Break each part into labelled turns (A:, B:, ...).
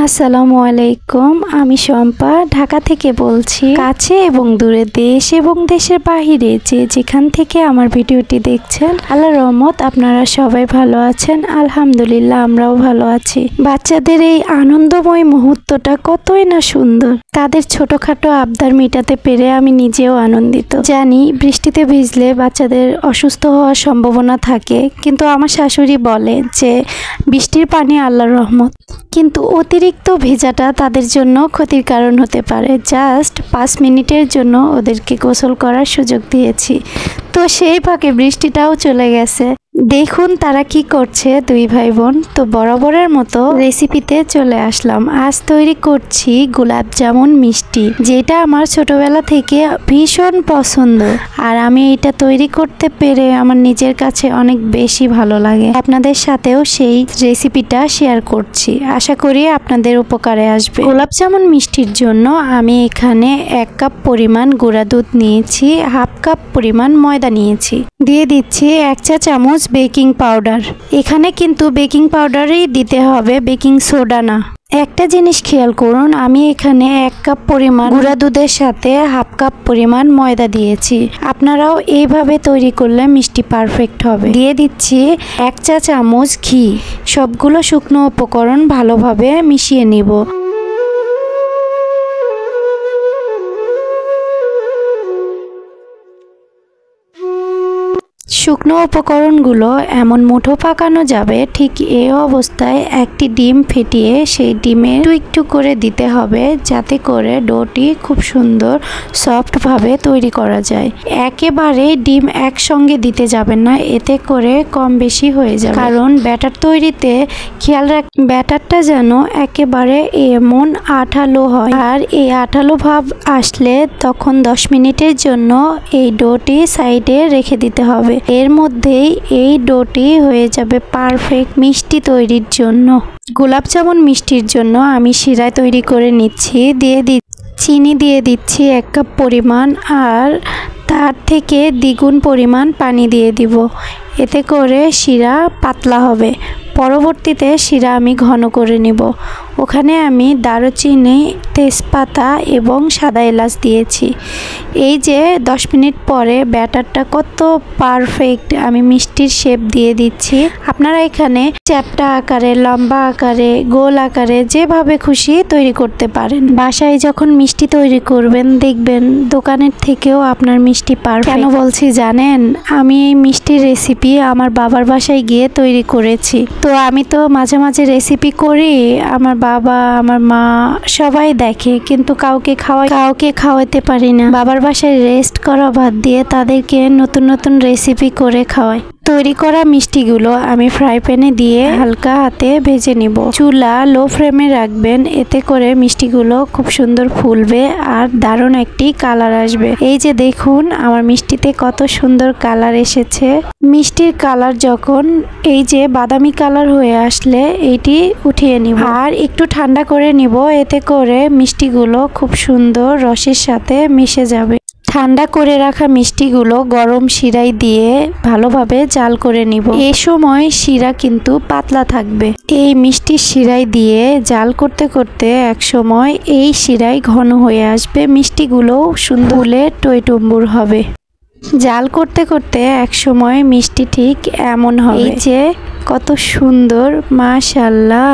A: আসসালামু আলাইকুম। আমি শম্পা ঢাকা থেকে বলছি। কাছে এবং দূরে, দেশ এবং দেশের বাহিরে যে যেখান থেকে আমার ভিডিওটি দেখছেন, আল্লাহর রহমত আপনারা সবাই ভালো আছেন। আলহামদুলিল্লাহ আমরাও ভালো আছি। বাচ্চাদের এই আনন্দময় মুহূর্তটা কতই না সুন্দর। তাদের ছোটখাটো আবদার মেটাতে পেরে আমি নিজেও আনন্দিত। জানি বৃষ্টিতে ভিজলে বাচ্চাদের অসুস্থ হওয়ার সম্ভাবনা থাকে, কিন্তু আমার শাশুড়ি বলে যে বৃষ্টির পানি আল্লাহর রহমত, কিন্তু অতিরিক্ত ভেজাটা তাদের জন্য ক্ষতির কারণ হতে পারে। জাস্ট 5 মিনিটের জন্য ওদেরকে গোসল করার সুযোগ দিয়েছি, তো সেই ফাঁকে বৃষ্টিটাও চলে গেছে। দেখুন তারা কি করছে দুই ভাই বোন। তো বরাবরের মতো রেসিপিতে চলে আসলাম। আজ তৈরি করছি গোলাপ জামুন মিষ্টি, যেটা আমার ছোটবেলা থেকে ভীষণ পছন্দ, আর আমি এটা তৈরি করতে পেরে আমার নিজের কাছে অনেক বেশি ভালো লাগে। আপনাদের সাথেও সেই রেসিপিটা শেয়ার করছি, আশা করি আপনাদের উপকারে আসবে। গোলাপ জামুন মিষ্টির জন্য আমি এখানে 1 কাপ পরিমাণ গুঁড়া দুধ নিয়েছি, 1/2 কাপ পরিমাণ ময়দা নিয়েছি, দিয়ে দিচ্ছি 1 চা চামচ বেকিং পাউডার। এখানে কিন্তু বেকিং পাউডারই দিতে হবে, বেকিং সোডা না। একটা জিনিস খেয়াল করুন, আমি এখানে 1 কাপ পরিমাণ গুঁড়া দুধের সাথে 1/2 কাপ পরিমাণ ময়দা দিয়েছি। আপনারাও এইভাবে তৈরি করলে মিষ্টি পারফেক্ট হবে। দিয়ে দিচ্ছি 1 চা চামচ ঘি। সবগুলো শুকনো উপকরণ ভালোভাবে মিশিয়ে নিব। শুকনো উপকরণগুলো এমন মুঠো পাকানো যাবে, ঠিক এই অবস্থায় একটি ডিম ফেটিয়ে সেই ডিমে একটু করে দিতে হবে, যাতে করে ডোটি খুব সুন্দর সফটভাবে তৈরি করা যায়। একেবারে ডিম একসঙ্গে দিতে যাবেন না, এতে করে কম বেশি হয়ে যাবে। কারণ ব্যাটার তৈরিতে খেয়াল রাখ, ব্যাটারটা যেন একেবারে এমন আঠালো হয়, আর এই আঠালো ভাব আসলে তখন 10 মিনিটের জন্য এই ডোটি সাইডে রেখে দিতে হবে। এর মধ্যেই এই ডোটি হয়ে যাবে পারফেক্ট মিষ্টি তৈরির জন্য। গোলাপ জামুন মিষ্টির জন্য আমি শিরা তৈরি করে নিচ্ছি। চিনি দিয়ে দিচ্ছি 1 কাপ পরিমাণ, আর তার থেকে দ্বিগুণ পরিমাণ পানি দিয়ে দিব, এতে করে শিরা পাতলা হবে। পরবর্তীতে শিরা আমি ঘন করে নেব। ওখানে আমি দারুচিনি, তেজপাতা এবং সাদা এলাচ দিয়েছি। এই যে 10 মিনিট পরে ব্যাটারটা কত পারফেক্ট, আমি মিষ্টির শেপ দিয়ে দিচ্ছি। আপনারা এখানে চ্যাপ্টা আকারে, লম্বা আকারে, গোল আকারে যেভাবে খুশি তৈরি করতে পারেন। বাসায় যখন মিষ্টি তৈরি করবেন দেখবেন দোকানের থেকেও আপনার মিষ্টি পারফেক্ট। কেন বলছি জানেন? আমি এই মিষ্টির রেসিপি আমার বাবার বাসায় গিয়ে তৈরি করেছি। তো আমি তো মাঝে মাঝে রেসিপি করি, আমার বাবা, আমার মা সবাই দেখে, কিন্তু কাউকে খাওয়াতে পারি না। বাবার বাসায় রেস্ট করা বাদ দিয়ে তাদেরকে নতুন নতুন রেসিপি করে খাওয়াই। তৈরি করা মিষ্টিগুলো আমি ফ্রাই প্যানে দিয়ে হালকা হাতে ভেজে নিব। চুলা লো ফ্লেমে রাখবেন, এতে করে মিষ্টিগুলো খুব সুন্দর ফুলবে আর দারুণ একটি কালার আসবে। এই যে দেখুন আমার মিষ্টিতে কত সুন্দর কালার এসেছে। মিষ্টির কালার যখন এই যে বাদামি কালার হয়ে আসলে এটি উঠিয়ে নিব আর একটু ঠান্ডা করে নিব, এতে করে মিষ্টিগুলো খুব সুন্দর রসের সাথে মিশে যাবে। ঠান্ডা করে রাখা মিষ্টিগুলো গরম শিরায় দিয়ে ভালোভাবে জাল করে নিব। এই সময় শিরা কিন্তু পাতলা থাকবে। এই মিষ্টির শিরায় দিয়ে জাল করতে করতে এক সময় এই শিরায় ঘন হয়ে আসবে, মিষ্টিগুলো সুন্দর ফুলে টইটুম্বুর হবে। জাল করতে করতে এক সময় মিষ্টি ঠিক এমন হবে। এই যে কত সুন্দর, মাশাআল্লাহ।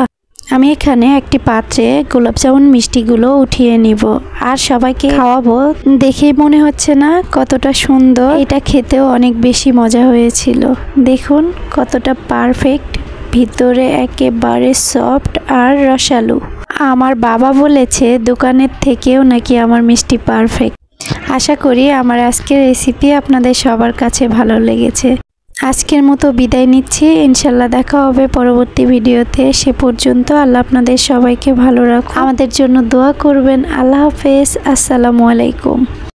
A: আমি এখানে একটি পাত্রে গোলাপ জামুন মিষ্টিগুলো উঠিয়ে নিব আর সবাইকে খাওয়াবো। দেখেই মনে হচ্ছে না কতটা সুন্দর? এটা খেতেও অনেক বেশি মজা হয়েছিল। দেখুন কতটা পারফেক্ট, ভিতরে একেবারে সফট আর রসালো। আমার বাবা বলেছে দোকানের থেকেও নাকি আমার মিষ্টি পারফেক্ট। আশা করি আমার আজকের রেসিপি আপনাদের সবার কাছে ভালো লেগেছে। আজকের মতো বিদায় নিচ্ছি, ইনশাল্লাহ দেখা হবে পরবর্তী ভিডিওতে। সে পর্যন্ত আল্লাহ আপনাদের সবাইকে ভালো রাখুন। আমাদের জন্য দোয়া করবেন। আল্লাহ হাফেজ। আসসালামু আলাইকুম।